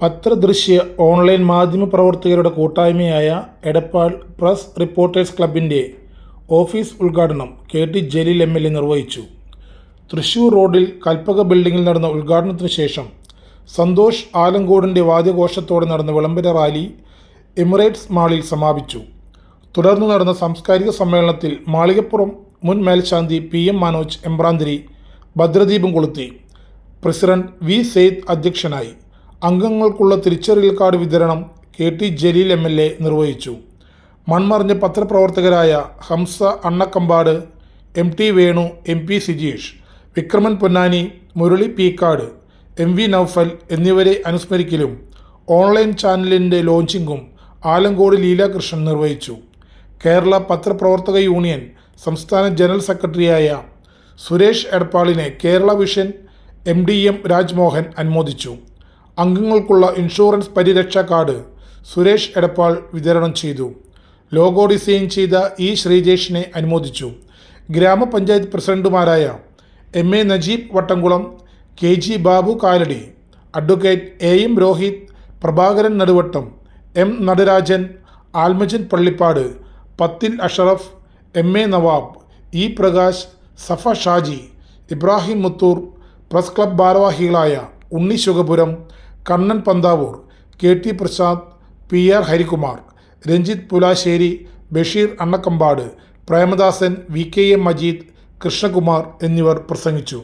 പത്രദൃശ്യ online മാധ്യമപ്രവർത്തകരുടെ കൂട്ടായ്മയായ Edappal press reporters ക്ലബിൻ്റെ ഓഫീസ് ഉദ്ഘാടനം കെ.ടി. ജലീൽ എം.എൽ.എ. നിർവഹിച്ചു. തൃശൂർ റോഡിൽ കൽപ്പക ബിൽഡിംഗിൽ നടന്ന ഉദ്ഘാടനത്തിന് ശേഷം സന്തോഷ് ആലങ്കോടിൻ്റെ വാദ്യഘോഷത്തോടെ നടന്ന വിളംബര റാലി എമിറേറ്റ്സ് മാളിൽ സമാപിച്ചു. തുടർന്ന് നടന്ന സാംസ്കാരിക സമ്മേളനത്തിൽ മാളികപ്പുറം മുൻ മേൽശാന്തി പി.എം. മനോജ് എമ്പ്രാന്തിരി ഭദ്രദീപം കൊളുത്തി. President V. സെയ്ദ് അധ്യക്ഷനായി. അംഗങ്ങൾക്കുള്ള തിരിച്ചറിയൽ കാർഡ് വിതരണം കെ.ടി. ജലീൽ എം.എൽ.എ. നിർവഹിച്ചു. മൺമറഞ്ഞ പത്രപ്രവർത്തകരായ ഹംസ അണ്ണക്കമ്പാട്, എം.ടി. വേണു, എം.പി. സിജീഷ്, വിക്രമൻ പൊന്നാനി, മുരളി പീക്കാട്, എം.വി. നൌഫൽ എന്നിവരെ അനുസ്മരിക്കലും ഓൺലൈൻ ചാനലിൻ്റെ ലോഞ്ചിങ്ങും ആലങ്കോട് ലീലാകൃഷ്ണൻ നിർവഹിച്ചു. കേരള പത്രപ്രവർത്തക യൂണിയൻ സംസ്ഥാന ജനറൽ സെക്രട്ടറിയായ സുരേഷ് എടപ്പാളിനെ കേരള വിഷൻ എം.ഡി.എം. രാജ്മോഹൻ അനുമോദിച്ചു. അംഗങ്ങൾക്കുള്ള ഇൻഷുറൻസ് പരിരക്ഷാ കാർഡ് സുരേഷ് എടപ്പാൾ വിതരണം ചെയ്തു. ലോഗോ ഡിസൈൻ ചെയ്ത ഇ. ശ്രീജേഷിനെ അനുമോദിച്ചു. ഗ്രാമപഞ്ചായത്ത് പ്രസിഡന്റുമാരായ M A. Najeeb Vattamkulam, K G. Babu Kaladi, advocate A M. Rohit, Prabhakaran Naduvattam, M. Natarajan, Almajan Pallippad, Pathil Ashraf, M A. Nawab, E. Prakash, Safa Shaji, Ibrahim Muthur, press club ഭാരവാഹികളായ Unni Sukapuram, Kannan Panthavoor, K T. Prasad, P R. Harikumar, Ranjith Pulasseri, Basheer Annakkampad, Premadasan, V K M. Majeed, Krishnakumar എന്നിവർ പ്രസംഗിച്ചു.